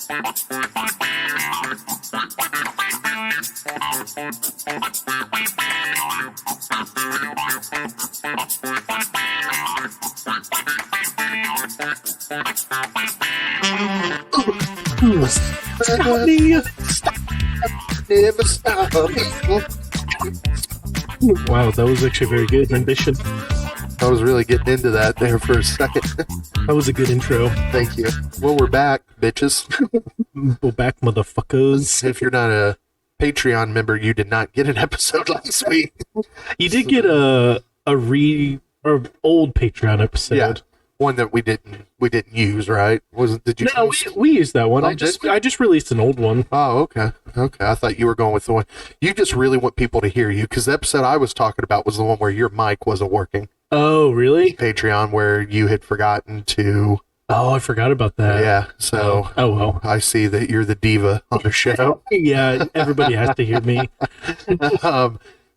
Stop me. Stop. Never stop me. Wow, that was actually a very good rendition. I was really getting into that there for a second. That was a good intro. Thank you. Well, we're back, bitches. We're back, motherfuckers. If you're not a Patreon member, you did not get an episode last week. You did get a old Patreon episode. Yeah, one that we didn't use, right? Did you? No, we used that one. Oh, I just released an old one. Oh, okay. I thought you were going with the one. You just really want people to hear you, because the episode I was talking about was the one where your mic wasn't working. Oh, really? Patreon, where you had forgotten to. Oh, I forgot about that. Yeah. So. Oh well. I see that you're the diva on the show. Yeah, everybody has to hear me.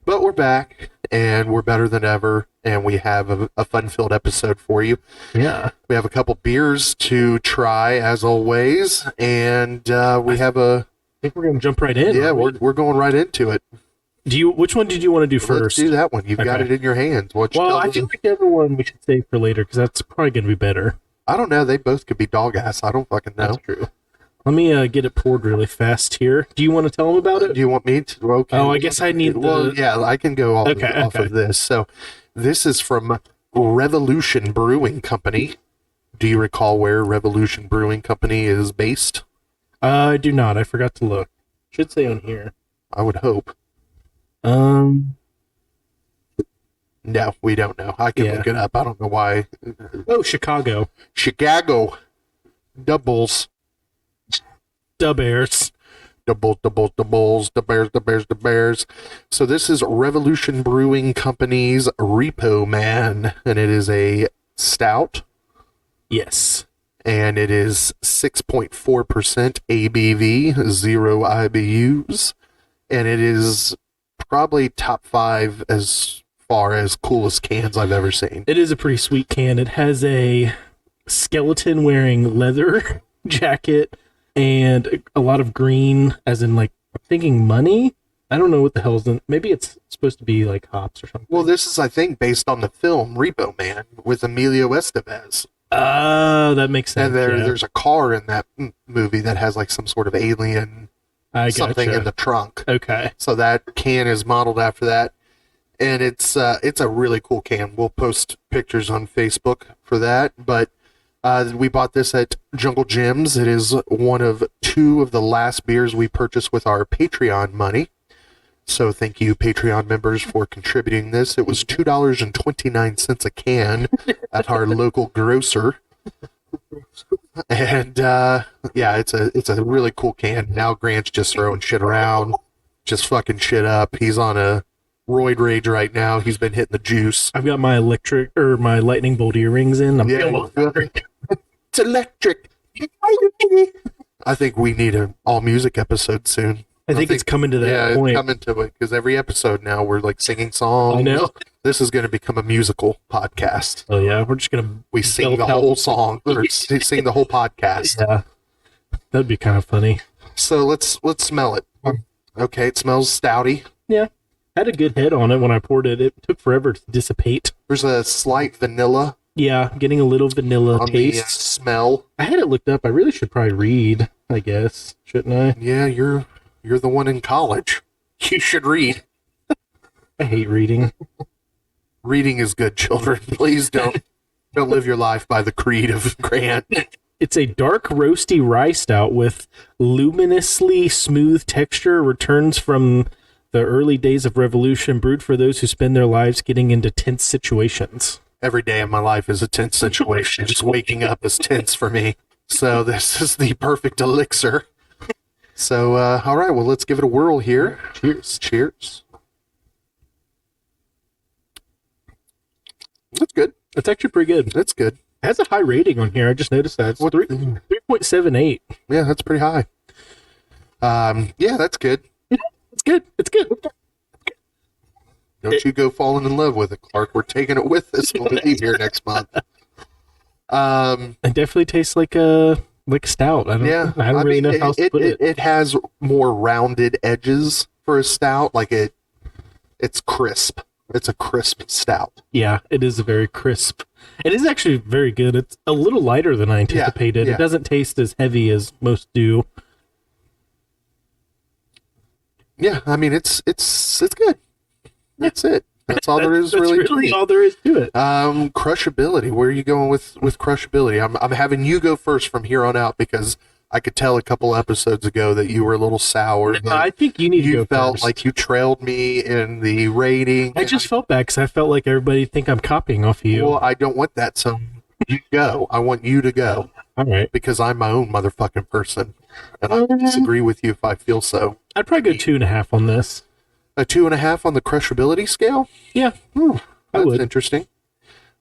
But we're back, and we're better than ever, and we have a fun-filled episode for you. Yeah. We have a couple beers to try, as always, and we have a... I think we're going to jump right in. Yeah, we're going right into it. Which one did you want to do first? Let's do that one. You've got it in your hands. I feel like the other one we should save for later, because that's probably going to be better. I don't know. They both could be dog ass. I don't fucking know. That's true. Let me get it poured really fast here. Do you want to tell them about it? Do you want me to? Okay. Oh, I guess I need Well, yeah, I can go off of this. So this is from Revolution Brewing Company. Do you recall where Revolution Brewing Company is based? I do not. I forgot to look. Should say on here. I would hope. No, we don't know. I can look it up. I don't know why. Oh, Chicago. Chicago. Doubles. The Bears. The Bulls, the Bears. So this is Revolution Brewing Company's Repo Man, and it is a stout. Yes. And it is 6.4% ABV, 0 IBUs, and it is probably top 5 as far as coolest cans I've ever seen. It is a pretty sweet can. It has a skeleton wearing leather jacket and a lot of green, as in, like, I'm thinking money. I don't know what the hell's in. Maybe it's supposed to be like hops or something. Well, this is, I think, based on the film Repo Man with Emilio Estevez. Oh, that makes sense. And there's a car in that movie that has like some sort of alien something in the trunk. Okay. So that can is modeled after that. And it's a really cool can. We'll post pictures on Facebook for that. But we bought this at Jungle Gyms. It is one of 2 of the last beers we purchased with our Patreon money. So thank you, Patreon members, for contributing this. It was $2.29 a can at our local grocer. And, it's a really cool can. Now Grant's just throwing shit around, just fucking shit up. He's on a roid rage right now. He's been hitting the juice. I've got my my lightning bolt earrings in. It's electric. I think we need an all-music episode soon. I think it's coming to that point. Yeah, it's coming to it, because every episode now we're like singing songs. I know. This is going to become a musical podcast. Oh yeah, we're just going to sing the whole song, or sing the whole podcast. Yeah, that'd be kind of funny. So let's smell it. Okay, it smells stouty. Yeah, had a good head on it when I poured it. It took forever to dissipate. There's a slight vanilla. Yeah, getting a little vanilla on taste. The smell. I had it looked up. I really should probably read, I guess. Shouldn't I? Yeah, you're the one in college. You should read. I hate reading. Reading is good, children. Please don't live your life by the creed of Grant. It's a dark, roasty rye stout with luminously smooth texture. Returns from the early days of Revolution, brewed for those who spend their lives getting into tense situations. Every day of my life is a tense situation. Just waking up is tense for me. So this is the perfect elixir. So, all right, well, let's give it a whirl here. Cheers. Cheers. That's good. That's actually pretty good. That's good. It has a high rating on here. I just noticed that. It's 3.78. Yeah, that's pretty high. Yeah, that's good. It's good. It's good. Don't you go falling in love with it, Clark. We're taking it with us when we leave here next month. It definitely tastes like a like stout. I don't I really mean, know how else to put it. it has more rounded edges for a stout. Like it's crisp. It's a crisp stout. Yeah, it is very crisp. It is actually very good. It's a little lighter than I anticipated. yeah. It doesn't taste as heavy as most do. Yeah, I mean it's good. That's it. That's all there is That's really. really all there is to it. Crushability. Where are you going with crushability? I'm having you go first from here on out because I could tell a couple episodes ago that you were a little sour. I think you need to go You felt first. like you trailed me in the rating. I just felt bad because I felt like everybody think I'm copying off of you. Well, I don't want that. So you go. I want you to go All right. because I'm my own motherfucking person, and I disagree with you if I feel so. I'd probably go 2.5 on this. A 2.5 on the crushability scale. Yeah. I That's would. interesting.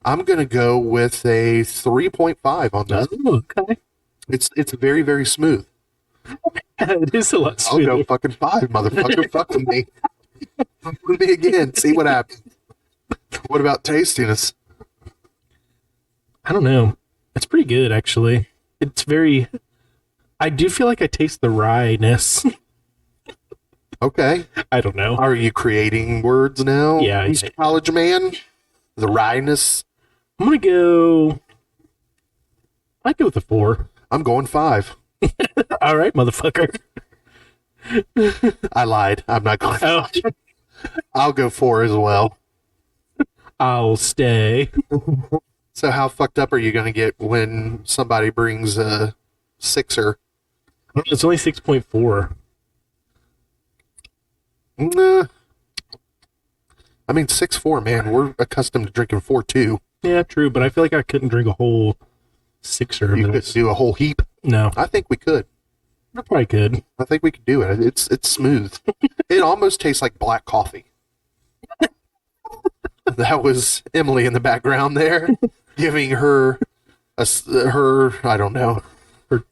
I'm gonna go with a 3.5 on that. Oh, okay. It's very, very smooth. It is a lot I'll smoother. go fucking 5, motherfucker. Fuck with me. Fuck with me again. See what happens. What about tastiness? I don't know. It's pretty good, actually. It's very... I do feel like I taste the wryness. Okay. I don't know. Are you creating words now? Yeah, Mr. yeah. College man? The wryness? I'm going to go... I'd go with a 4. I'm going 5. All right, motherfucker. I lied. I'm not going. Oh, I'll go 4 as well. I'll stay. So how fucked up are you going to get when somebody brings a sixer? It's only 6.4. Nah. I mean, 6.4, man. We're accustomed to drinking 4.2. Yeah, true, but I feel like I couldn't drink a whole sixer You of could this. do a whole heap. No, I think we could. I probably could. I think we could do it. It's smooth. It almost tastes like black coffee. That was Emily in the background there, giving her her I don't know her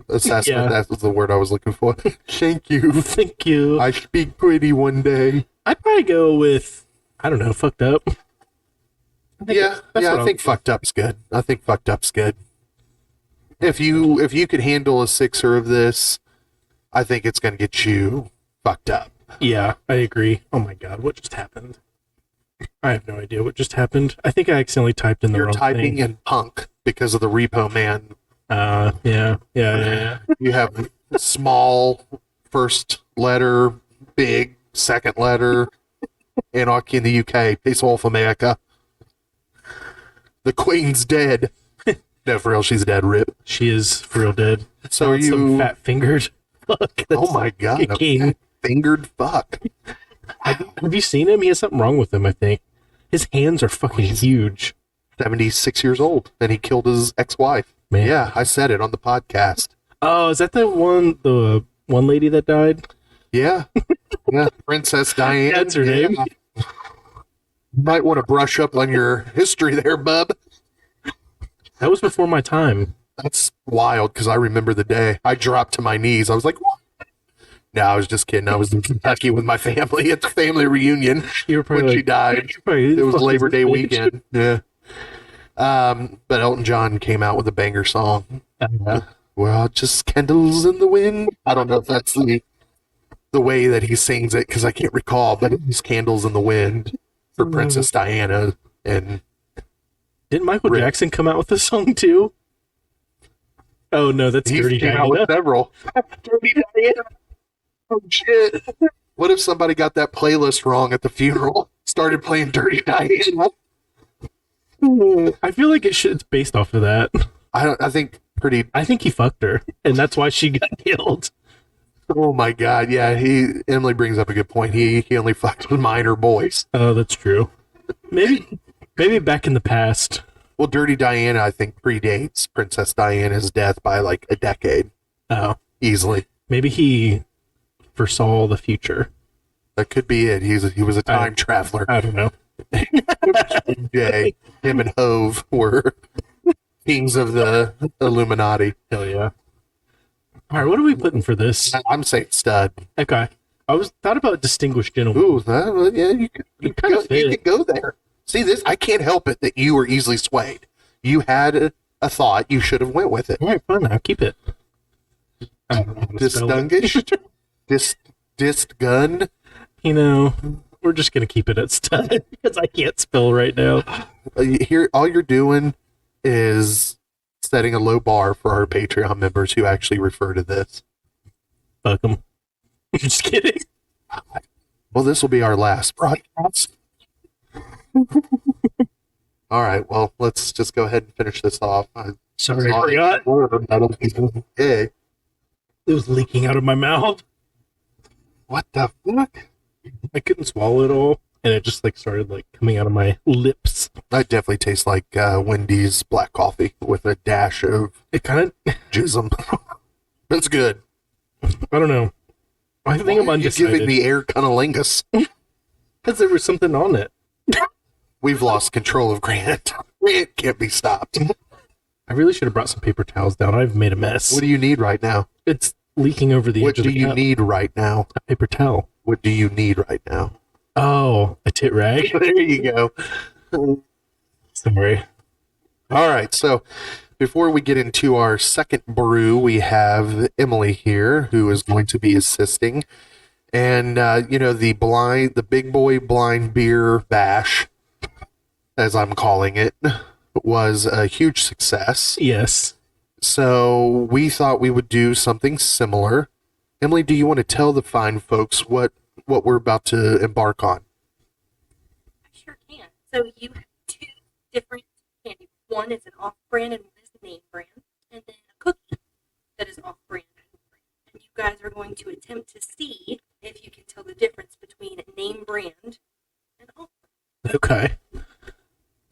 assessment. Yeah. That was the word I was looking for. Thank you. Thank you. I speak pretty one day. I'd probably go with, I don't know, fucked up. Yeah, that's yeah. what I think fucked up's good. I think fucked up's good. If you could handle a sixer of this, I think it's going to get you fucked up. Yeah, I agree. Oh my god, what just happened? I have no idea what just happened. I think I accidentally typed in the You're wrong typing thing. in punk because of the Repo Man. Yeah. You have small first letter, big second letter. Anarchy in the UK. Peace off America. The Queen's dead. No, for real, she's dead. Rip. She is for real dead. So are Some you? fat fingered. Fuck. Oh my god! A King. fingered fuck. Have you seen him? He has something wrong with him, I think. His hands are fucking huge. 76 years old, and he killed his ex-wife. Man. Yeah, I said it on the podcast. Oh, is that the one lady that died? Yeah, yeah, Princess Diane. That's her name. You might want to brush up on your history there, bub. That was before my time. That's wild because I remember the day I dropped to my knees. I was like, what? No, I was just kidding. I was in Kentucky with my family at the family reunion You were probably when she like, died. "Who the It was fuck is Labor this Day bitch?" weekend. Yeah. But Elton John came out with a banger song. Yeah. Well, just candles in the wind. I don't know if that's the way that he sings it because I can't recall, but it's candles in the wind for Princess Diana. And Didn't Michael Rip. Jackson come out with a song too? Oh no, that's he Dirty came out Diana. with several. Dirty Diana. Oh shit! What if somebody got that playlist wrong at the funeral? Started playing Dirty Diana. I feel like it's based off of that. I think pretty. I think he fucked her, and that's why she got killed. Oh my god! Yeah, Emily brings up a good point. He only fucked with minor boys. Oh, that's true. Maybe back in the past. Well, Dirty Diana, I think, predates Princess Diana's death by like a decade, Oh, easily. maybe he foresaw the future. That could be it. He was a time traveler. I don't know. Jay, him and Hove were kings of the Illuminati. Hell yeah. All right, what are we putting for this? I'm saying stud. Okay, I thought about distinguished gentleman. Ooh, yeah, you kinda could fit. go there. See this? I can't help it that you were easily swayed. You had a thought, you should have went with it. All right, fine. I'll keep it. I don't know how to spell it. Distungish? Disgun? You know, we're just going to keep it at stud because I can't spell right now. Here, all you're doing is setting a low bar for our Patreon members who actually refer to this. Fuck them. Just kidding. Well, this will be our last broadcast. All right, well, let's just go ahead and finish this off. Sorry, I forgot. Hey. It was leaking out of my mouth. What the fuck? I couldn't swallow it all, and it just like started like coming out of my lips. That definitely tastes like Wendy's black coffee with a dash of It kind of jism. That's good. I don't know. I think I'm undecided. You're giving me air cunnilingus. Because there was something on it. We've lost control of Grant. Grant can't be stopped. I really should have brought some paper towels down. I've made a mess. What do you need right now? It's leaking over the What edge of do the you cup. need right now? A paper towel. What do you need right now? Oh, a tit rag. There you go. Sorry. All right, so before we get into our second brew, we have Emily here who is going to be assisting. And, the big boy blind beer bash, as I'm calling it, was a huge success. Yes. So we thought we would do something similar. Emily, do you want to tell the fine folks what we're about to embark on? I sure can. So you have two different candy. One is an off-brand and one is a name brand. And then a cookie that is off-brand. And you guys are going to attempt to see if you can tell the difference between a name brand and off-brand. Okay.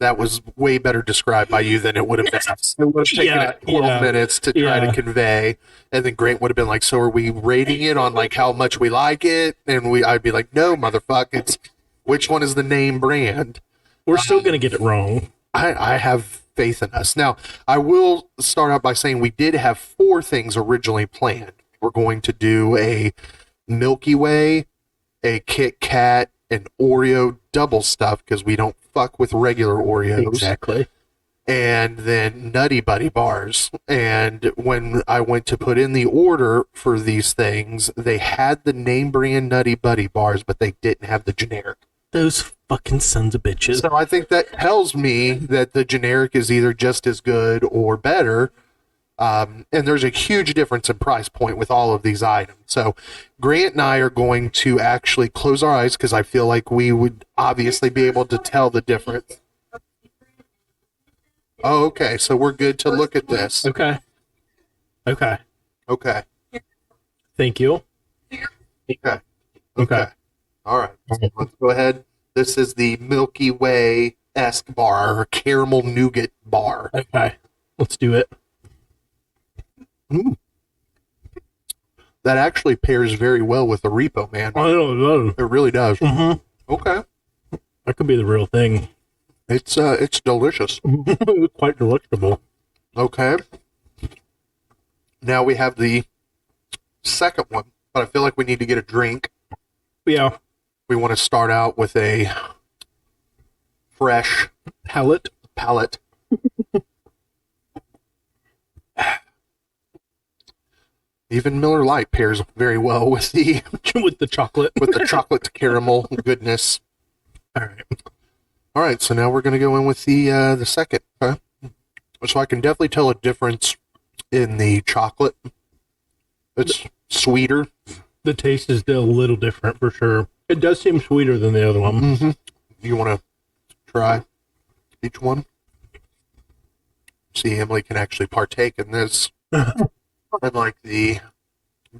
That was way better described by you than it would have been. It would have taken it 12 minutes to try to convey. And then Grant would have been like, so are we rating it on like how much we like it? And I'd be like, no, motherfucker, it's which one is the name brand? We're still going to get it wrong. I have faith in us. Now, I will start out by saying we did have 4 things originally planned. We're going to do a Milky Way, a Kit Kat, an Oreo double stuff because we don't fuck with regular Oreos. Exactly. And then Nutty Buddy bars. And when I went to put in the order for these things, they had the name brand Nutty Buddy bars, but they didn't have the generic. Those fucking sons of bitches. So I think that tells me that the generic is either just as good or better. And there's a huge difference in price point with all of these items. So Grant and I are going to actually close our eyes because I feel like we would obviously be able to tell the difference. Oh, okay. So we're good to look at this. Okay. Okay. Thank you. Okay. All right. So let's go ahead. This is the Milky Way-esque bar, or caramel nougat bar. Okay. Let's do it. That actually pairs very well with the Repo Man. I don't know. It really does. Mm-hmm. Okay. That could be the real thing. It's delicious. Quite delectable. Okay. Now we have the second one, but I feel like we need to get a drink. Yeah. We want to start out with a fresh Palate. Even Miller Lite pairs very well with the With the chocolate. chocolate caramel goodness. All right. So now we're going to go in with the second. Okay. So I can definitely tell a difference in the chocolate. It's sweeter. The taste is still a little different for sure. It does seem sweeter than the other one. Mm-hmm. You want to try each one? See, Emily can actually partake in this. Unlike the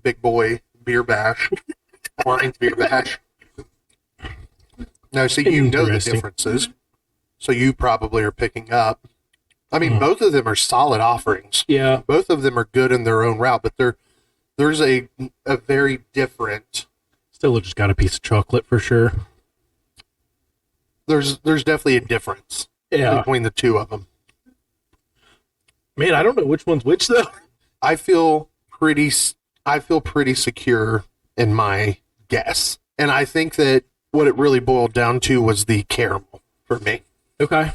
big boy beer bash, blind beer bash. Now, see, you know the Interesting. differences, so you probably are picking up. I mean, both of them are solid offerings. Yeah. Both of them are good in their own route, but there's a very different. Still just got a piece of chocolate for sure. There's definitely a difference between the two of them. Man, I don't know which one's which though. I feel pretty secure in my guess, and I think that what it really boiled down to was the caramel for me. Okay.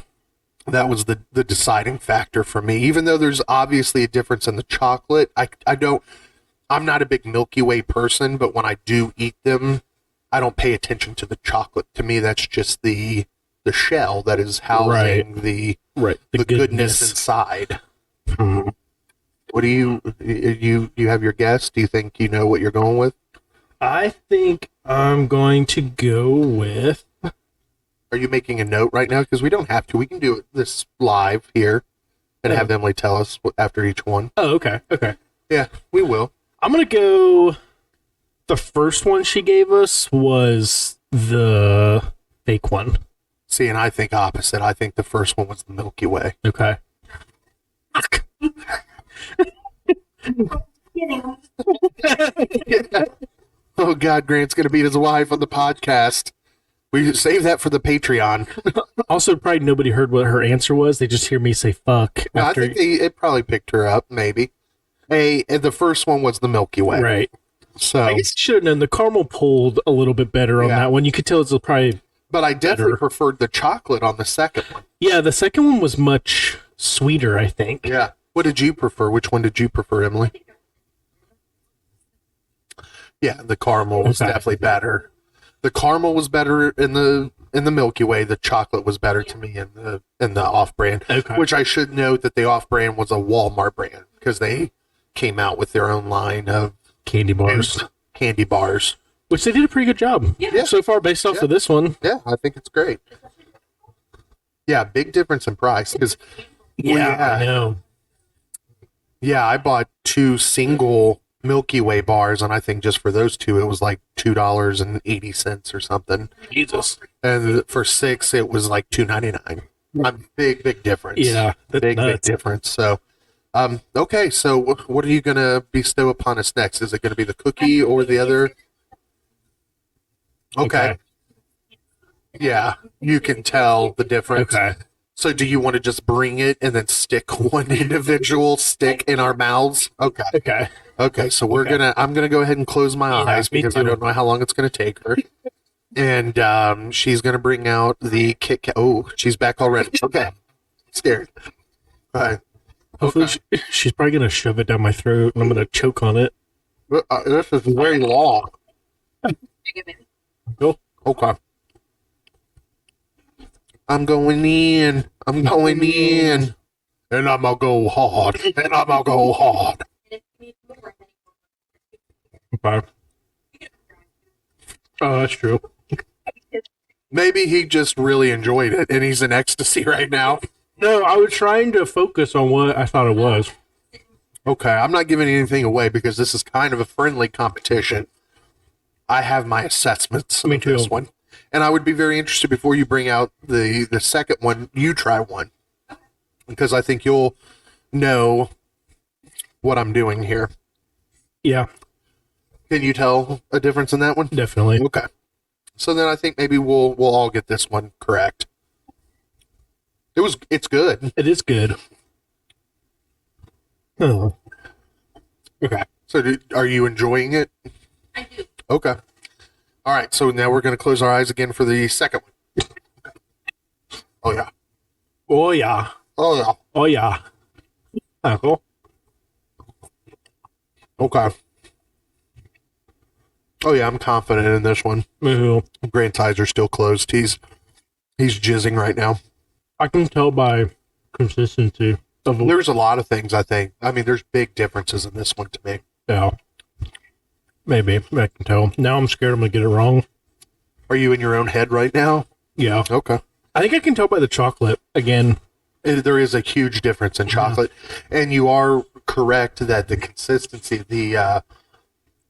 that was the deciding factor for me. Even though there's obviously a difference in the chocolate, I'm not a big Milky Way person, but when I do eat them, I don't pay attention to the chocolate. To me, that's just the shell that is housing the goodness inside. Mhm. What do you have your guess? Do you think you know what you're going with? I think I'm going to go with. Are you making a note right now? Because we don't have to. We can do this live here and have Emily tell us after each one. Oh, okay. Okay. Yeah, we will. I'm going to go. The first one she gave us was the fake one. See, and I think opposite. I think the first one was the Milky Way. Okay. Oh, God, Grant's going to beat his wife on the podcast. We save that for the Patreon. Also, probably nobody heard what her answer was. They just hear me say fuck. No, I think it probably picked her up, maybe. The first one was the Milky Way. Right. So I guess you should have known. The caramel pulled a little bit better on that one. You could tell it's probably. But I definitely better. preferred the chocolate on the second one. Yeah, the second one was much sweeter, I think. Yeah. What did you prefer? Which one did you prefer, Emily? Yeah, the caramel was definitely better. The caramel was better in the Milky Way. The chocolate was better to me in the off-brand. Okay. Which I should note that the off-brand was a Walmart brand because they came out with their own line of Candy bars. Which they did a pretty good job. Yeah. So far, based off of this one. Yeah, I think it's great. Yeah, big difference in price because I know. Yeah, I bought 2 single Milky Way bars, and I think just for those 2, it was like $2.80 or something. Jesus. And for 6, it was like $2.99. A big difference. Yeah, that's big nuts. difference. So, okay. So, what are you gonna bestow upon us next? Is it gonna be the cookie or the other? Okay. Yeah, you can tell the difference. Okay. So do you want to just bring it and then stick one individual stick in our mouths? Okay. Okay. Okay, so I'm gonna go ahead and close my eyes me because too. I don't know how long it's gonna take her. And she's gonna bring out the Kit Kat. Oh, she's back already. Okay. Scared. All right. Hopefully, she's probably going to shove it down my throat and I'm going to choke on it. This is very long. Go. Okay. I'm going in. And I'm gonna go hard. Okay. Oh, that's true. Maybe he just really enjoyed it and he's in ecstasy right now. No, I was trying to focus on what I thought it was. Okay, I'm not giving anything away because this is kind of a friendly competition. I have my assessments Me of too. this one. And I would be very interested before you bring out the second one, you try one. Because I think you'll know what I'm doing here. Yeah, Can you tell a difference in that one? definitely. Okay. So then I think maybe we'll all get this one correct. It's good. It is good. Oh. Okay. So are you enjoying it? I do. Okay. All right. So now we're going to close our eyes again for the second one. Oh yeah. Oh, yeah. Oh yeah. Oh, yeah. Oh. Okay. Oh yeah, I'm confident in this one. Ooh. Grant's eyes are still closed. He's jizzing right now. I can tell by consistency of There's a lot of things I think. I mean, there's big differences in this one to me. yeah. Maybe I can tell. Now I'm scared I'm gonna get it wrong. Are you in your own head right now? Yeah, Okay. I think I can tell by the chocolate again. There is a huge difference in chocolate, and you are correct that the consistency, the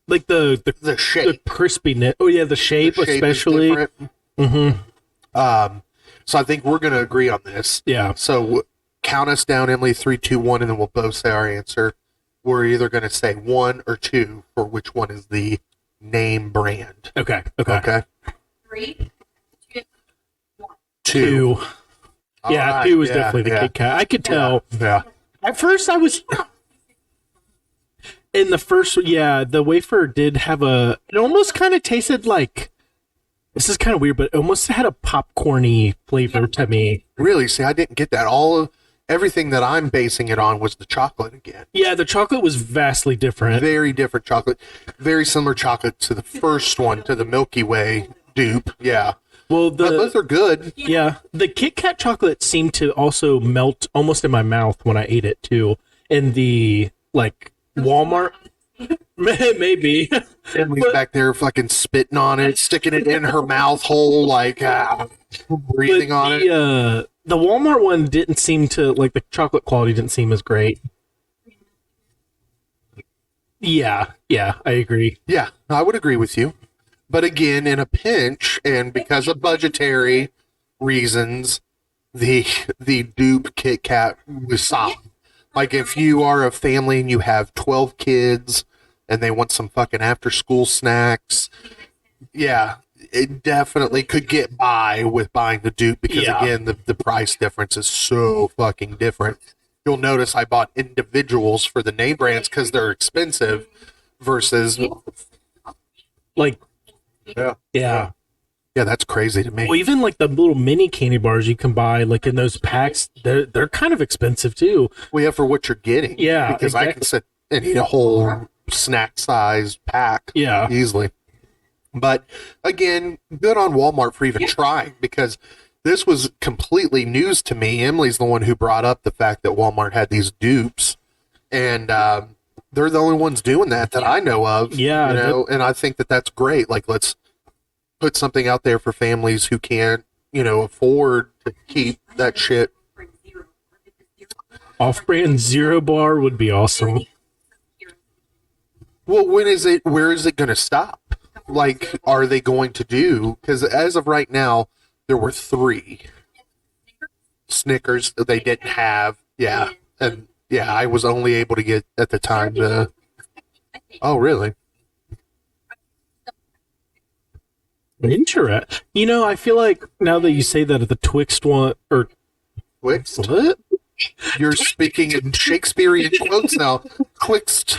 Like the shape, crispiness. Oh yeah, the shape, is especially. different. Mm-hmm. So I think we're going to agree on this. Yeah. So count us down, Emily, 3, 2, 1, and then we'll both say our answer. We're either going to say 1 or 2 for which one is the name brand. Okay. Okay. Okay. 3, 2, 1. 2. All Yeah, right, 2 was yeah, definitely the yeah. Kit Kat. I could tell. Yeah. At first, I was. In the first, yeah, the wafer did have a. It almost kind of tasted like This is kind of weird, but it almost had a popcorny flavor to me. Really? See, I didn't get that. Everything that I'm basing it on was the chocolate again. Yeah, the chocolate was vastly different. Very different chocolate. Very similar chocolate to the first one, to the Milky Way dupe. Yeah. Well, But both are good. yeah, the Kit Kat chocolate seemed to also melt almost in my mouth when I ate it too. And the like Walmart, maybe. Emily's back there fucking spitting on it, sticking it in her mouth hole, like breathing on it. The Walmart one didn't seem to like the chocolate quality didn't seem as great. Yeah, I agree. Yeah, I would agree with you. But again, in a pinch, and because of budgetary reasons, the dupe Kit Kat was solid. Like if you are a family and you have 12 kids and they want some fucking after school snacks, yeah, it definitely could get by with buying the dupe because again, the price difference is so fucking different. You'll notice I bought individuals for the name brands because they're expensive versus Like, yeah. yeah. Yeah, that's crazy to me. Well, even like the little mini candy bars you can buy, like in those packs, they're kind of expensive too. Well, yeah, for what you're getting. Yeah, because I can sit and eat a whole snack size pack. Yeah. Easily. But again, good on Walmart for even trying because this was completely news to me. Emily's the one who brought up the fact that Walmart had these dupes, and they're the only ones doing that I know of. Yeah, you know, and I think that that's great. Like, let's put something out there for families who can't, afford to keep that shit. Off-brand Zero Bar would be awesome. Well, where is it going to stop? Like, are they going to do? Because as of right now, there were 3 Snickers that they didn't have. Yeah, and yeah, I was only able to get at the time the. Oh, really? Interesting. I feel like now that you say that the Twixt one or Twixt? what? You're speaking in Shakespearean quotes now. Twixt.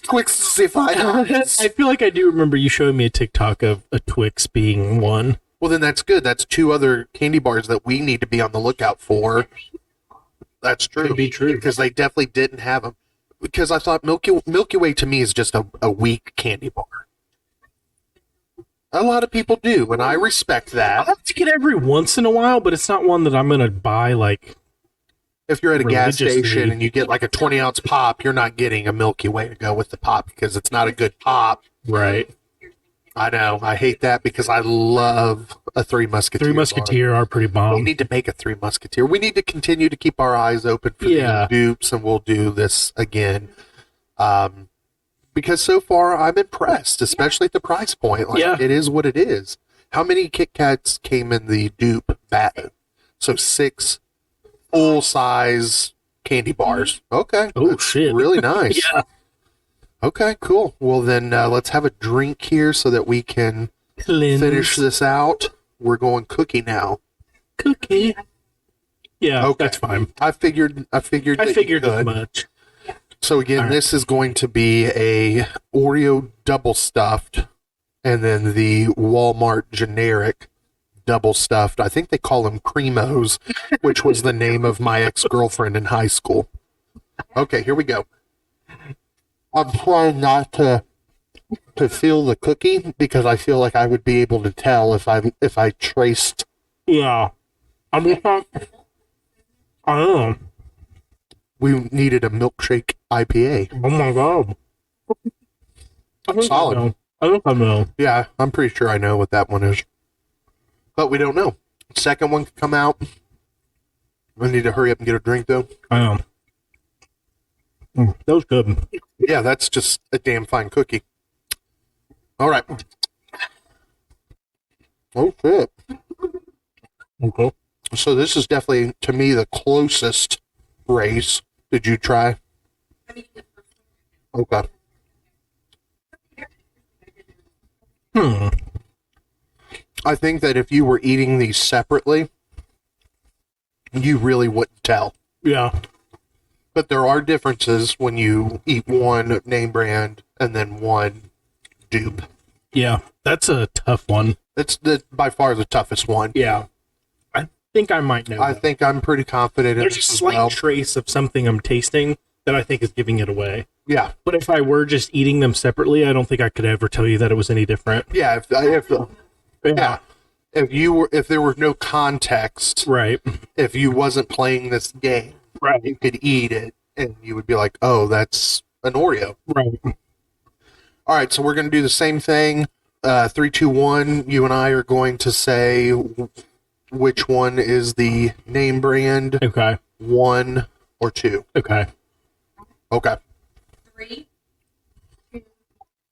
Twixt if I feel like I do remember you showing me a TikTok of a Twix being one. Well, then that's good. That's 2 other candy bars that we need to be on the lookout for. That's true. Could be true. Because they definitely didn't have them. Because I thought Milky Way to me is just a weak candy bar. A lot of people do, and I respect that. I like to get every once in a while, but it's not one that I'm going to buy like... If you're at a gas religiously. station and you get like a 20-ounce pop, you're not getting a Milky Way to go with the pop because it's not a good pop. Right. I know. I hate that because I love a Three Musketeer. Three Musketeer are pretty We bomb. need to make a Three Musketeer. We need to continue to keep our eyes open for the dupes, and we'll do this again. Because so far I'm impressed, especially at the price point. Like, it is what it is. How many Kit Kats came in the dupe bat? So 6 full-size candy bars. Okay. Oh, That's shit. really nice. Yeah. Okay, cool. Well, then let's have a drink here so that we can finish this out. We're going cookie now. Cookie. Yeah, Okay. that's fine. I figured I figured as much. So again, All right. this is going to be a Oreo double stuffed, and then the Walmart generic double stuffed. I think they call them Cremos, which was the name of my ex-girlfriend in high school. Okay, here we go. I'm trying not to feel the cookie because I feel like I would be able to tell if I traced. Yeah. I don't know. We needed a milkshake IPA. Oh my god. Solid. I think I know. Yeah, I'm pretty sure I know what that one is. But we don't know. Second one could come out. We need to hurry up and get a drink, though. I know. That was good. Yeah, that's just a damn fine cookie. All right. Oh, shit. Okay. So this is definitely, to me, the closest race. Did you try? Okay. I think that if you were eating these separately, you really wouldn't tell. Yeah. But there are differences when you eat one name brand and then one dupe. Yeah. That's a tough one. It's by far the toughest one. Yeah. I think I might know. I think I'm pretty confident in There's a this as slight well. trace of something I'm tasting that I think is giving it away. Yeah, But if I were just eating them separately, I don't think I could ever tell you that it was any different. yeah. If there were no context, Right. if you wasn't playing this game, Right. you could eat it and you would be like, "Oh, that's an Oreo." Right. All right, so we're going to do the same thing. 3, 2, 1. You and I are going to say which one is the name brand, Okay. 1 or 2. Okay. Okay. 3, 2,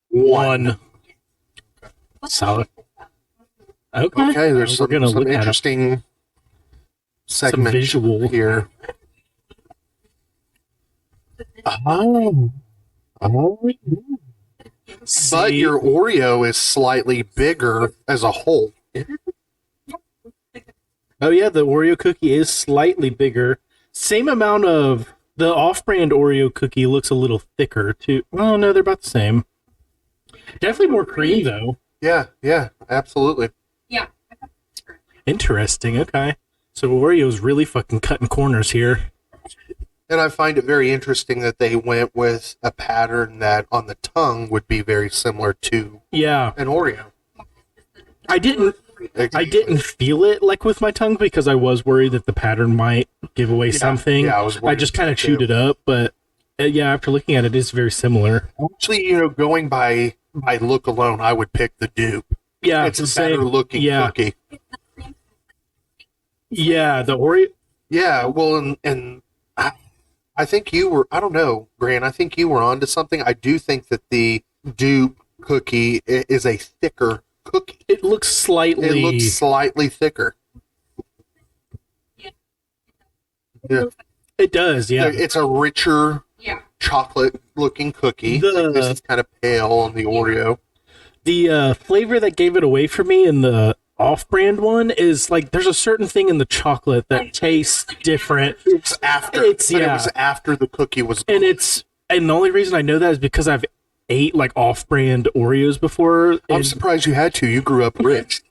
1. Solid. Okay. Okay, there's We're some, gonna some look at it. interesting Some segment visual. here. Oh. But your Oreo is slightly bigger as a whole. Oh yeah, the Oreo cookie is slightly bigger. Same amount of the off-brand Oreo cookie looks a little thicker too. Oh no, they're about the same. Definitely more cream though. Yeah, absolutely. yeah. Interesting. Okay, so Oreo's really fucking cutting corners here. And I find it very interesting that they went with a pattern that on the tongue would be very similar to Yeah, an Oreo. I didn't feel it like with my tongue because I was worried that the pattern might give away something. Yeah, I was worried just kind of too. chewed it up, but yeah, after looking at it, it's very similar. Actually, going by look alone, I would pick the Dupe. Yeah, It's a the better same. looking Yeah. cookie. Yeah, the Oreo. Yeah, well, and I think you were, I don't know, Grant, I think you were onto something. I do think that the Dupe cookie is a thicker cookie. It looks slightly. It looks slightly thicker. Yeah. It does. Yeah. It's a richer Yeah. chocolate looking cookie. This is kind of pale on the Oreo. The flavor that gave it away for me in the off-brand one is like there's a certain thing in the chocolate that tastes different, It's after. It's- But yeah. it was after the cookie was and the only reason I know that is because I've ate like off-brand Oreos before. I'm And surprised you had to. You grew up rich.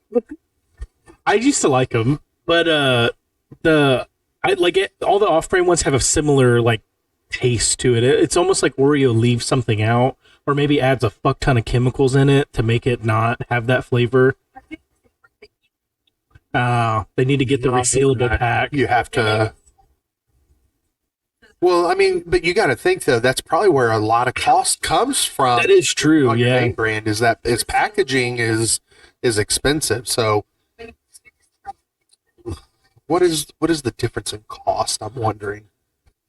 I used to like them, but all the off-brand ones have a similar like taste to it. It's almost like Oreo leaves something out, or maybe adds a fuck ton of chemicals in it to make it not have that flavor. They need to get the resealable pack. You have to. Well, I mean, but you got to think though. That's probably where a lot of cost comes from. That is true. On your Yeah. name brand is that its packaging is expensive. So, what is the difference in cost? I'm wondering.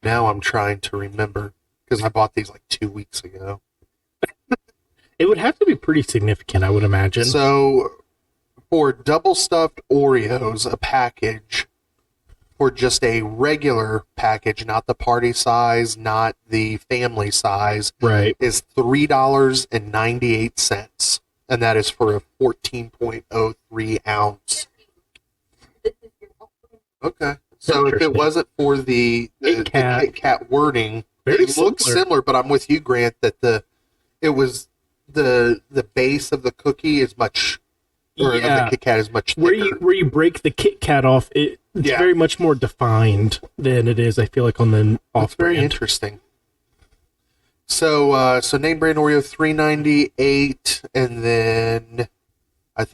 Now I'm trying to remember because I bought these like 2 weeks ago. It would have to be pretty significant, I would imagine. So, for double stuffed Oreos, a package, for just a regular package, not the party size, not the family size, Right. is $3.98, and that is for a 14.03 ounce. Okay. So if it Interesting. wasn't for the Kit Kat. Kit Kat wording, Very it looks similar. similar, but I'm with you, Grant, that the base of the cookie is much, or of Yeah. the Kit Kat is much Where thicker. you break the Kit Kat off, it's Yeah. very much more defined than it is, I feel like, on the That's very off-brand. interesting. So name brand Oreo $3.98, and then I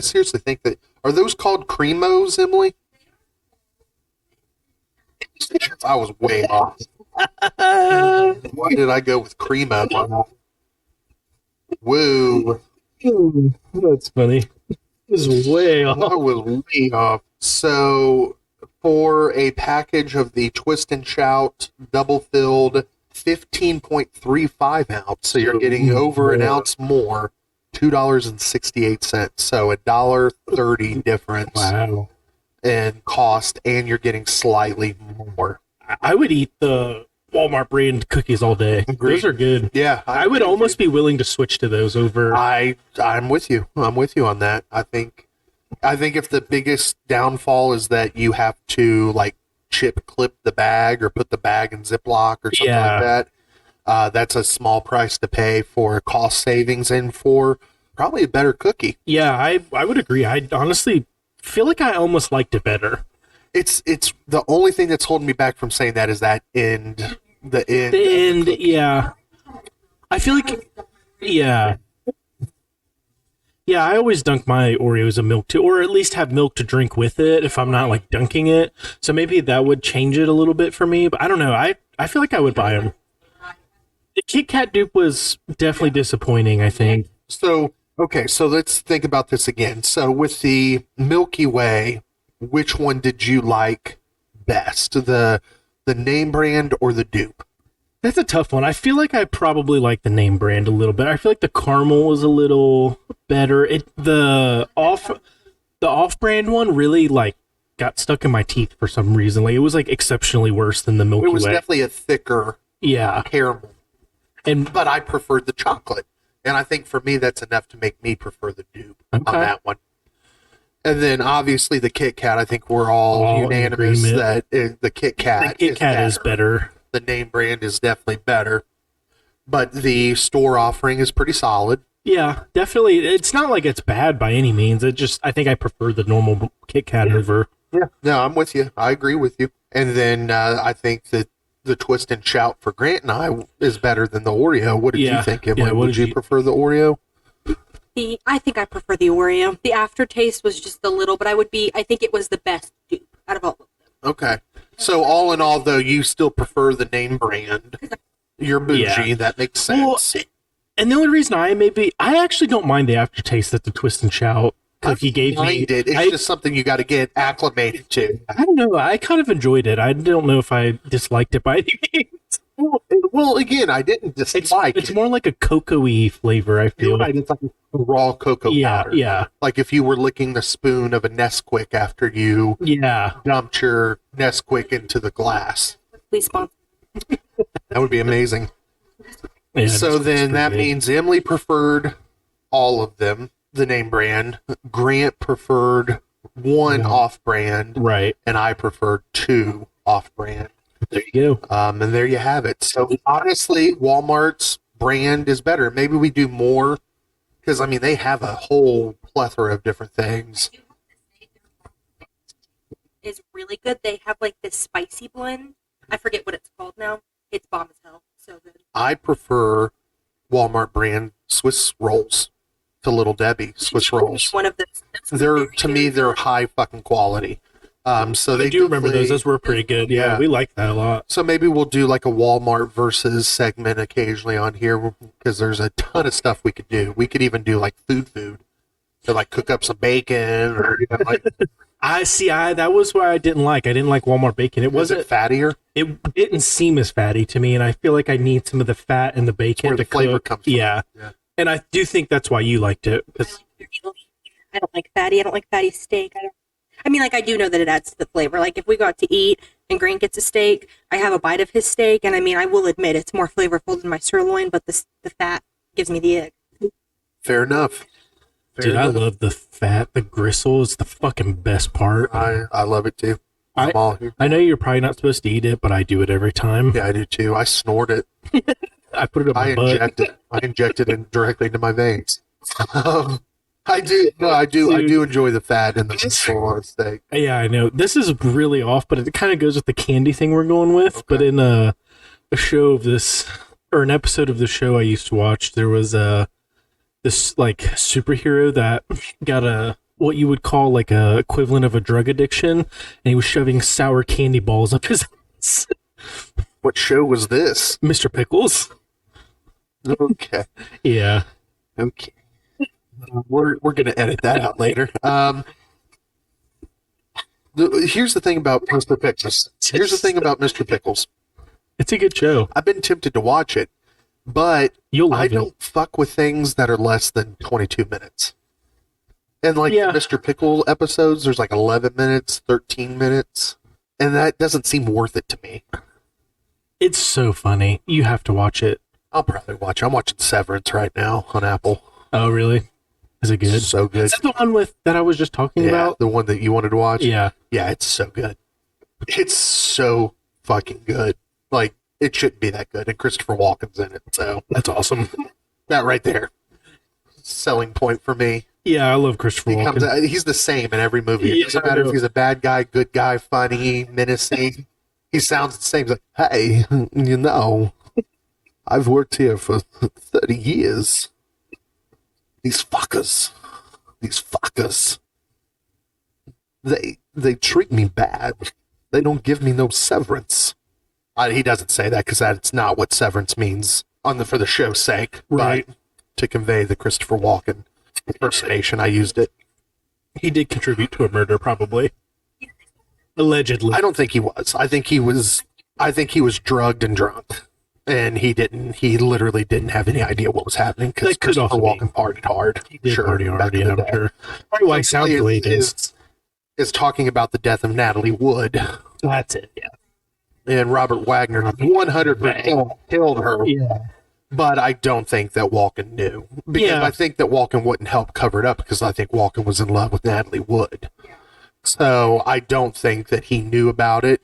seriously think that are those called Cremos, Emily? I was way off. Why did I go with Cremo? Woo! That's funny. This is way I off. was way off. So for a package of the Twist and Shout double filled 15.35 ounce, so you're getting over an ounce more, $2.68. So $1.30 difference Wow. in cost, and you're getting slightly more. I would eat the Walmart brand cookies all day. Agreed. Those are good. Yeah, I would almost be willing to switch to those over. I'm with you. I'm with you on that. I think if the biggest downfall is that you have to like clip the bag or put the bag in Ziploc or something Yeah. like that, that's a small price to pay for cost savings. And for probably a better cookie. Yeah, I would agree. I honestly feel like I almost liked it better. It's the only thing that's holding me back from saying that is that end, the end. The of end, cookie. yeah. I feel like, yeah. Yeah, I always dunk my Oreos in milk too, or at least have milk to drink with it if I'm not like dunking it. So maybe that would change it a little bit for me. But I don't know. I feel like I would buy them. The Kit Kat dupe was definitely disappointing, I think. So, okay, so let's think about this again. So, with the Milky Way, which one did you like best? The name brand or the dupe? That's a tough one. I feel like I probably like the name brand a little bit. I feel like the caramel was a little better. The off brand one really like got stuck in my teeth for some reason. Like it was like exceptionally worse than the Milky It was Way. definitely a thicker Yeah. caramel, but I preferred the chocolate, and I think for me that's enough to make me prefer the dupe on that one. And then obviously the Kit Kat. I think we're all unanimous that the Kit Kat. The Kit Kat is better. The name brand is definitely better, but the store offering is pretty solid. Yeah, definitely. It's not like it's bad by any means. I think I prefer the normal Kit Kat over. Yeah, no, I'm with you. I agree with you. And then I think that the Twist and Shout for Grant and I is better than the Oreo. What did you think, Emily? Would you prefer the Oreo? I think I prefer the Oreo. The aftertaste was just a little, but I think it was the best dupe out of all of them. Okay. So all in all, though, you still prefer the name brand. You're bougie. Yeah. That makes sense. Well, and the only reason I actually don't mind the aftertaste that the Twist and Shout cookie gave me. It's just something you got to get acclimated to. I don't know. I kind of enjoyed it. I don't know if I disliked it by any means. Well, again, I didn't dislike it. It's more like a cocoa-y flavor, I feel. Right. It's like a raw cocoa powder. Yeah. Like if you were licking the spoon of a Nesquik after you dumped your Nesquik into the glass. Please sponsor. That would be amazing. Yeah, so then that means Emily preferred all of them, the name brand. Grant preferred one off-brand. Right. And I preferred 2 off-brand. There you go. And there you have it. So honestly, Walmart's brand is better. Maybe we do more because, I mean, they have a whole plethora of different things. Is really good. They have like this spicy blend. I forget what it's called now. It's bomb as hell. So good. I prefer Walmart brand Swiss rolls to Little Debbie Swiss rolls. One of those. They're high fucking quality. So I do remember those. Those were pretty good. Yeah, we like that a lot. So maybe we'll do like a Walmart versus segment occasionally on here because there's a ton of stuff we could do. We could even do like food to like cook up some bacon or like. That was what I didn't like. I didn't like Walmart bacon. It wasn't fattier. It didn't seem as fatty to me, and I feel like I need some of the fat in the bacon where the flavor comes from. Yeah, and I do think that's why you liked it. I don't like fatty. I don't like fatty steak. I do know that it adds to the flavor. Like if we go out to eat and Grant gets a steak, I have a bite of his steak, and I will admit it's more flavorful than my sirloin, but the fat gives me the ick. Fair enough. Dude, I love the fat. The gristle is the fucking best part. I love it too. I know you're probably not supposed to eat it, but I do it every time. Yeah, I do too. I snort it. I put it in my butt. I inject it directly into my veins. I do. No, I do. Dude. I do enjoy the fat in the gristle steak. Yeah, I know. This is really off, but it kind of goes with the candy thing we're going with. Okay. But in a show of this, or an episode of the show I used to watch, there was this like superhero that got what you would call like a equivalent of a drug addiction, and he was shoving sour candy balls up his ass. What show was this? Mr. Pickles. Okay. Yeah. Okay. We're gonna edit that out later. Here's the thing about Mr. Pickles. Here's the thing about Mr. Pickles. It's a good show. I've been tempted to watch it, but I don't fuck with things that are less than 22 minutes. And like Mr. Pickle episodes, there's like 11 minutes, 13 minutes, and that doesn't seem worth it to me. It's so funny. You have to watch it. I'll probably watch it. I'm watching Severance right now on Apple. Oh, really? Is it good? So good. Is that the one that I was just talking about? The one that you wanted to watch? Yeah. Yeah, it's so good. It's so fucking good. Like, it shouldn't be that good. And Christopher Walken's in it, so. That's awesome. That right there. selling point for me. Yeah, I love Christopher Walken. He's the same in every movie. It doesn't matter if he's a bad guy, good guy, funny, menacing. He sounds the same. He's like, hey, I've worked here for 30 years. These fuckers, they treat me bad. They don't give me no severance. He doesn't say that because that's not what severance means for the show's sake. Right. But to convey the Christopher Walken impersonation, I used it. He did contribute to a murder, probably. Allegedly. I don't think he was. I think he was drugged and drunk. And he literally didn't have any idea what was happening because Christopher Walken partied hard. He did party hard, yeah, I'm sure. Probably why he sounds the way it is talking about the death of Natalie Wood. That's it, yeah. And Robert Wagner 100% killed her. Yeah. But I don't think that Walken knew. Because I think that Walken wouldn't help cover it up because I think Walken was in love with Natalie Wood. So I don't think that he knew about it.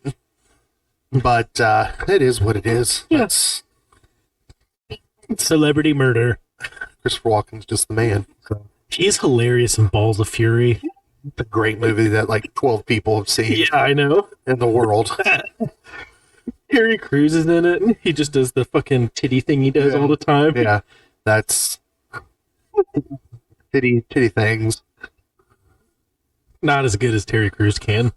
But it is what it is. Yeah. That's celebrity murder. Christopher Walken's just the man. So. He's hilarious in Balls of Fury. A great movie that like 12 people have seen. Yeah, I know. In the world. Terry Crews is in it. He just does the fucking titty thing he does all the time. Yeah, that's titty things. Not as good as Terry Crews can.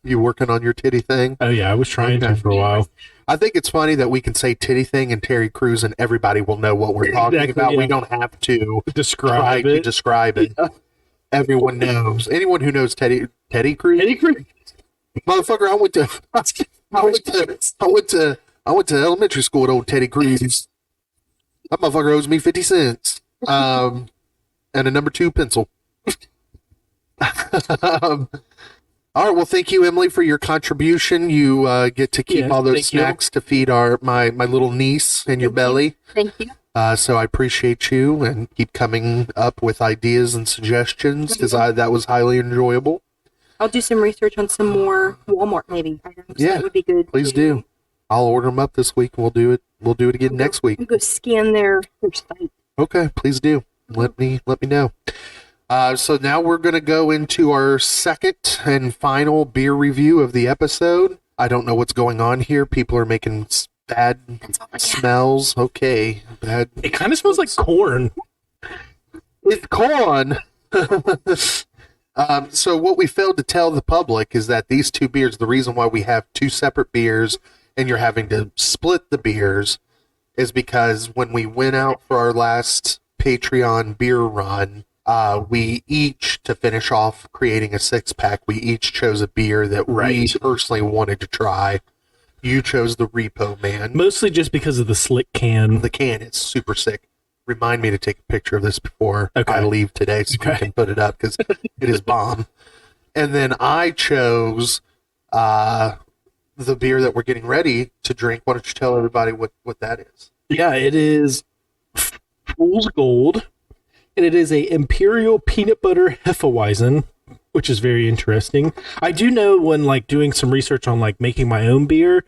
You working on your titty thing? Oh yeah, I was trying to for a while. I think it's funny that we can say titty thing and Terry Crews and everybody will know what we're talking about. Yeah. We don't have to describe it. Yeah. Everyone knows. Anyone who knows Teddy Crews? Teddy Crews. Motherfucker, I went to elementary school with old Teddy Crews. That motherfucker owes me 50 cents. And a number 2 pencil. All right, well, thank you, Emily, for your contribution. You get to keep all those snacks to feed my little niece in your belly. Thank you. So I appreciate you and keep coming up with ideas and suggestions because that was highly enjoyable. I'll do some research on some more Walmart maybe items. Yeah, that would be good. Please do. I'll order them up this week and we'll do it. We'll do it again next week. I'll go scan their site. Okay, please do. Let me know. So now we're going to go into our second and final beer review of the episode. I don't know what's going on here. People are making bad smells. Okay. Bad. It kind of smells like corn. It's corn. So what we failed to tell the public is that these two beers, the reason why we have 2 separate beers and you're having to split the beers is because when we went out for our last Patreon beer run, we each, to finish off creating a 6-pack, we each chose a beer that we personally wanted to try. You chose the Repo Man. Mostly just because of the slick can. The can is super sick. Remind me to take a picture of this before I leave today so we can put it up because it is bomb. And then I chose the beer that we're getting ready to drink. Why don't you tell everybody what that is? Yeah, it is Fool's Gold. And it is a Imperial Peanut Butter Hefeweizen, which is very interesting. I do know when doing some research on making my own beer,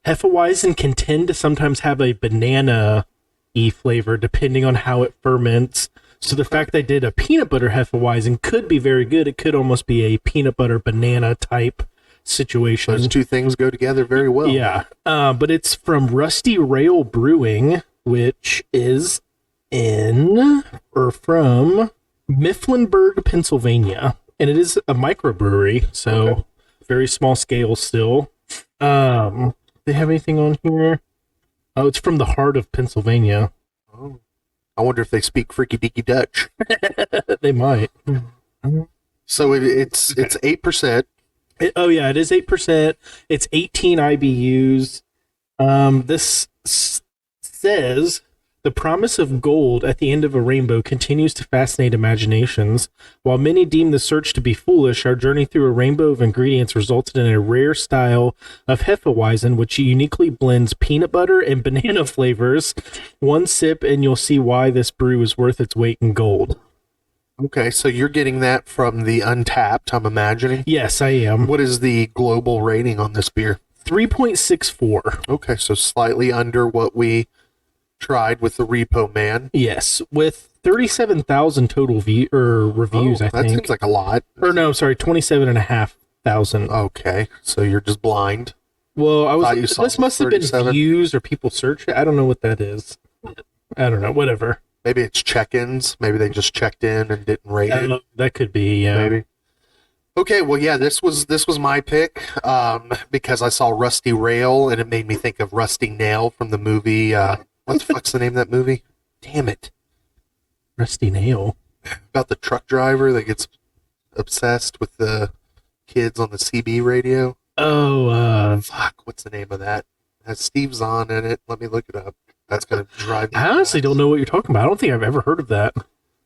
Hefeweizen can tend to sometimes have a banana-y flavor depending on how it ferments. So the fact that I did a peanut butter Hefeweizen could be very good. It could almost be a peanut butter banana type situation. Those two things go together very well. Yeah. But it's from Rusty Rail Brewing, which is from Mifflinburg, Pennsylvania. And it is a microbrewery, so very small scale still. They have anything on here? Oh, it's from the heart of Pennsylvania. Oh. I wonder if they speak freaky deaky Dutch. They might. So it's 8%. It is 8%. It's 18 IBUs. This says the promise of gold at the end of a rainbow continues to fascinate imaginations. While many deem the search to be foolish, our journey through a rainbow of ingredients resulted in a rare style of Hefeweizen, which uniquely blends peanut butter and banana flavors. One sip and you'll see why this brew is worth its weight in gold. Okay, so you're getting that from the Untapped, I'm imagining? Yes, I am. What is the global rating on this beer? 3.64. Okay, so slightly under what we tried with the Repo Man. Yes, with 37,000 total reviews, I that think. seems like a lot. Or no, sorry, 27,500. Okay, so you're just blind. Well, Thought you saw this must have been 37. views or people search it. I don't know what that is. I don't know. Whatever. Maybe it's check-ins. Maybe they just checked in and didn't rate it. That could be. Yeah. Maybe. Okay, well, yeah, this was my pick because I saw Rusty Rail and it made me think of Rusty Nail from the movie. What the fuck's the name of that movie? Damn it! Rusty Nail. About the truck driver that gets obsessed with the kids on the CB radio. Oh, Fuck, what's the name of that? It has Steve Zahn in it. Let me look it up. That's gonna drive me I honestly nuts. don't know what you're talking about. I don't think I've ever heard of that.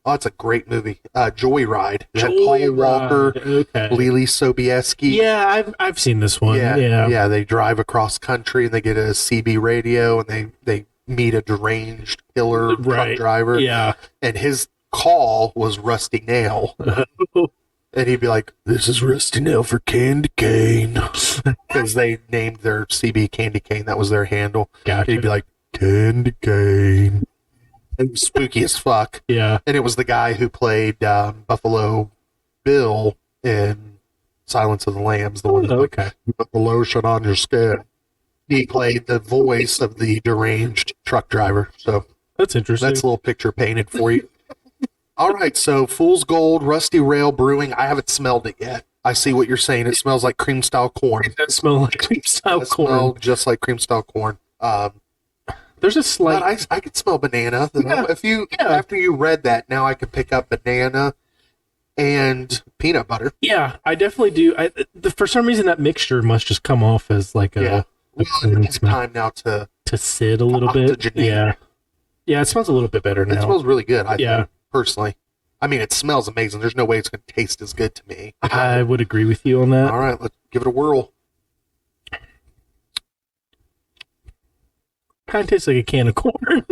Oh, it's a great movie. Joyride. It had Paul Walker, Okay. Lily Sobieski. Yeah, I've seen this one. Yeah. They drive across country and they get a CB radio and they meet a deranged killer truck driver. Yeah. And his call was Rusty Nail. And he'd be like, "This is Rusty Nail for Candy Cane." Because they named their CB Candy Cane. That was their handle. Gotcha. He'd be like, "Candy Cane." It was spooky as fuck. Yeah. And it was the guy who played Buffalo Bill in Silence of the Lambs. The one that Okay. put the lotion on your skin. He played the voice of the deranged truck driver. So That's interesting. that's a little picture painted for you. All right, so Fool's Gold, Rusty Rail Brewing. I haven't smelled it yet. I see what you're saying. It smells like cream style corn. It does smell like cream style It smells corn. just like cream style corn. There's a slight. But I could smell banana. Yeah. After you read that, now I could pick up banana and peanut butter. Yeah, I definitely do. For some reason, that mixture must just come off as like a Well, clean it's smell. time now to. To sit a little bit. Oxygenate. Yeah. Yeah, it smells a little bit better now. It smells really good. I Yeah. think, personally. I mean, it smells amazing. There's no way it's going to taste as good to me. I would agree with you on that. All right, let's give it a whirl. Kind of tastes like a can of corn.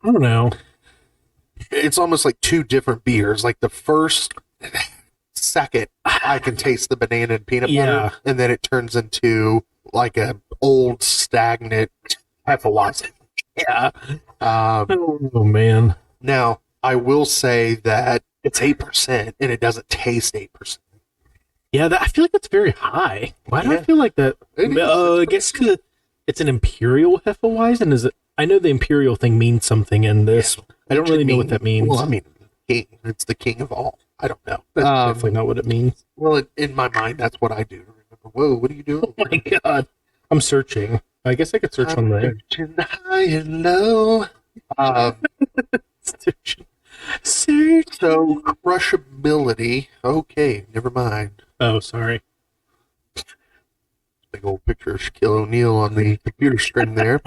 I don't know. It's almost like two different beers. Like the first second, I can taste the banana and peanut Yeah. butter, and then it turns into like a old stagnant Hefeweizen. Yeah. Um, Oh man. now, I will say that it's 8%, and it doesn't taste 8%. Yeah, I feel like that's very high. Why do I Yeah. feel like that? It is. I guess 'cause it's an imperial Hefeweizen. Is it? I know the imperial thing means something in this. I don't really know what that means. Well, I mean, king. It's the king of all. I don't know. That's definitely not what it means. Well, in my mind, that's what I do. Remember, whoa, what are you doing? Oh my god. I'm searching. I guess I could search on there. Searching high and low. Search. So crushability. Okay, never mind. Oh, sorry. Big old picture of Shaquille O'Neal on the computer screen there.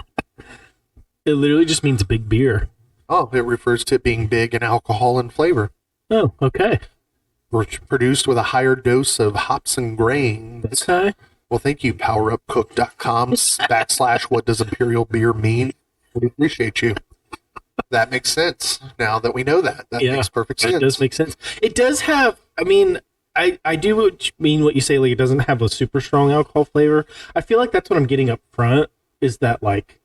It literally just means big beer. Oh, it refers to it being big in alcohol and flavor. Oh, okay. Produced with a higher dose of hops and grains. Okay. Well, thank you, powerupcook.com / what does imperial beer mean? We appreciate you. That makes sense now that we know that. That makes perfect sense. That does make sense. It does have, I mean, I do mean what you say, like it doesn't have a super strong alcohol flavor. I feel like that's what I'm getting up front, is that like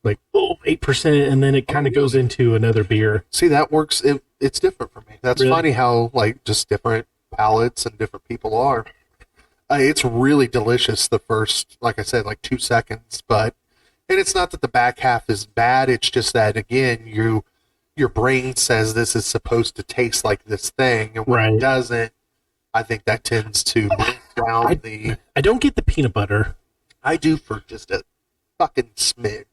8%, and then it kind of goes into another beer. See, that works. It's different for me. That's Really? funny how like just different palates and different people are. It's really delicious the first, like I said, like 2 seconds, and it's not that the back half is bad. It's just that again, your brain says this is supposed to taste like this thing, and when Right. it doesn't, I think that tends to break down the. I don't get the peanut butter. I do for just a fucking smidge.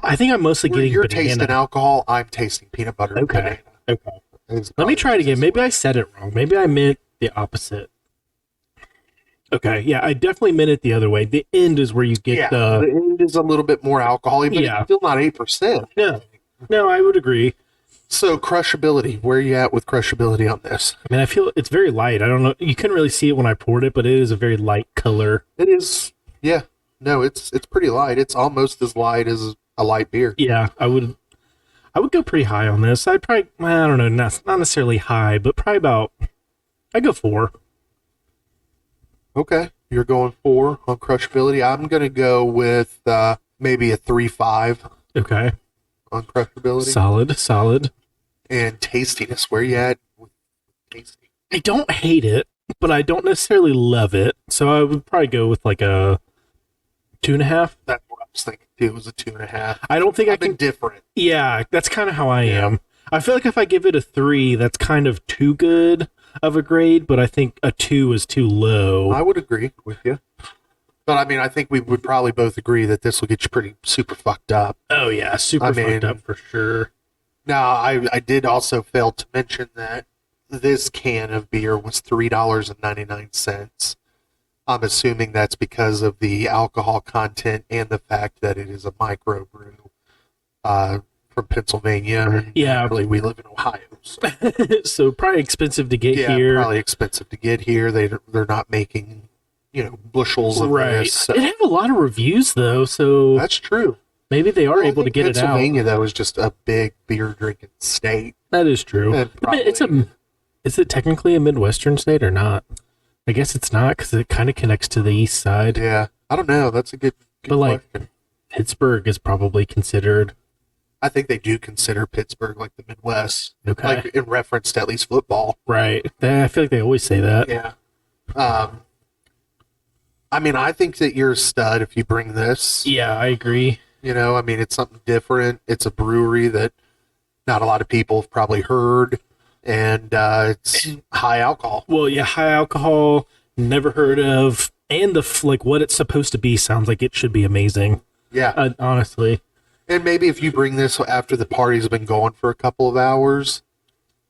I think I'm mostly Where getting you're banana. tasting alcohol, I'm tasting peanut butter. and Okay. banana. Okay. It's Let probably me try it again. the Maybe I said it wrong. Maybe I meant the opposite. Okay, yeah, I definitely meant it the other way. The end is where you get the end is a little bit more alcohol, but Yeah. it's still not 8%. No, I would agree. So crushability, where are you at with crushability on this? I mean, I feel it's very light. I don't know. You couldn't really see it when I poured it, but it is a very light color. It is, yeah. No, it's pretty light. It's almost as light as a light beer. Yeah, I would go pretty high on this. I'd probably, I don't know, not necessarily high, but probably I'd go 4. Okay, you're going 4 on crushability. I'm gonna go with maybe a 3.5 Okay. on crushability. Solid. And tastiness, where you at with tasty? I don't hate it, but I don't necessarily love it. So I would probably go with like a 2.5. That's what I was thinking too. It was a 2.5. I don't think I I've been can. different. Yeah, that's kind of how I Yeah. am. I feel like if I give it a 3, that's kind of too good of a grade, but I think a 2 is too low. I would agree with you. But I mean, I think we would probably both agree that this will get you pretty super fucked up. Oh yeah, super I mean- fucked up for sure. Now, I did also fail to mention that this can of beer was $3.99. I'm assuming that's because of the alcohol content and the fact that it is a microbrew from Pennsylvania. Yeah. Really, we live in Ohio. So, So probably expensive to get yeah, here. probably expensive to get here. They're not making, bushels of Right. this. So. It have a lot of reviews though, so That's true. maybe they are Well, I able to think get it out. Pennsylvania, though, is just a big beer drinking state. That is true. And Is it technically a Midwestern state or not? I guess it's not because it kind of connects to the east side. Yeah, I don't know. That's a good But, like- question. Pittsburgh is probably considered. I think they do consider Pittsburgh like the Midwest, Okay. like in reference to at least football. Right. I feel like they always say that. Yeah. I mean, I think that you're a stud if you bring this. Yeah, I agree. I mean, it's something different. It's a brewery that not a lot of people have probably heard, and it's high alcohol. Well, yeah, high alcohol, never heard of, and like what it's supposed to be sounds like it should be amazing. Yeah. Honestly. And maybe if you bring this after the party's been going for a couple of hours,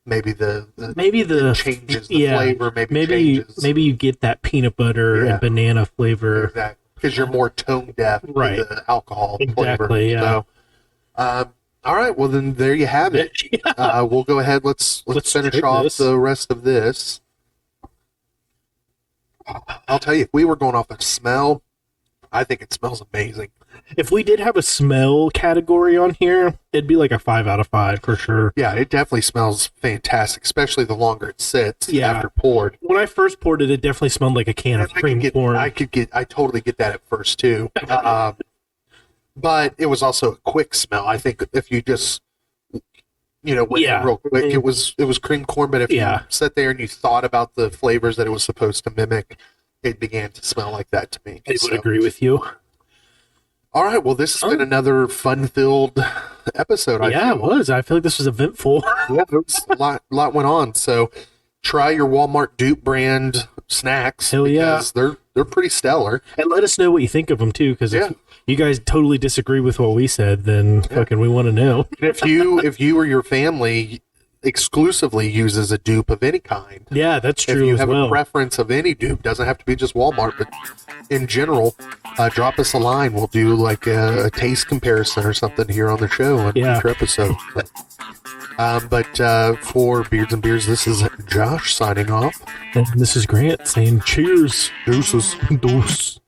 maybe the Maybe the it changes the flavor. Maybe changes. maybe you get that peanut butter Yeah. and banana flavor. Exactly, because you're more tone deaf Right. to the alcohol Exactly, flavor. yeah. So, all right. Well, then there you have it. We'll go ahead. Let's finish drink off this. the rest of this. I'll tell you, if we were going off of smell, I think it smells amazing. If we did have a smell category on here, it'd be like a 5 out of 5 for sure. Yeah, it definitely smells fantastic, especially the longer it sits Yeah. after poured. When I first poured it, it definitely smelled like a can of cream corn. I totally get that at first too. But it was also a quick smell. I think if you just, went Yeah. in real quick, it was cream corn. But if Yeah. you sat there and you thought about the flavors that it was supposed to mimic, it began to smell like that to me. I So- would agree with you. All right. Well, this has been another fun-filled episode. I Yeah, it feel. was. I feel like this was eventful. Yeah, there was a lot went on. So try your Walmart Dupe brand snacks. Hell yeah. Because they're pretty stellar. And let us know what you think of them too, because Yeah. if you guys totally disagree with what we said, then fucking we want to know. And if you or your family exclusively uses a dupe of any kind, Yeah, that's if true you as have well. a preference of any dupe, doesn't have to be just Walmart, but in general, drop us a line. We'll do like a taste comparison or something here on the show on Yeah. future episode. But for Beards and Beers, this is Josh signing off. And this is Grant saying cheers. Deuces. Deuce.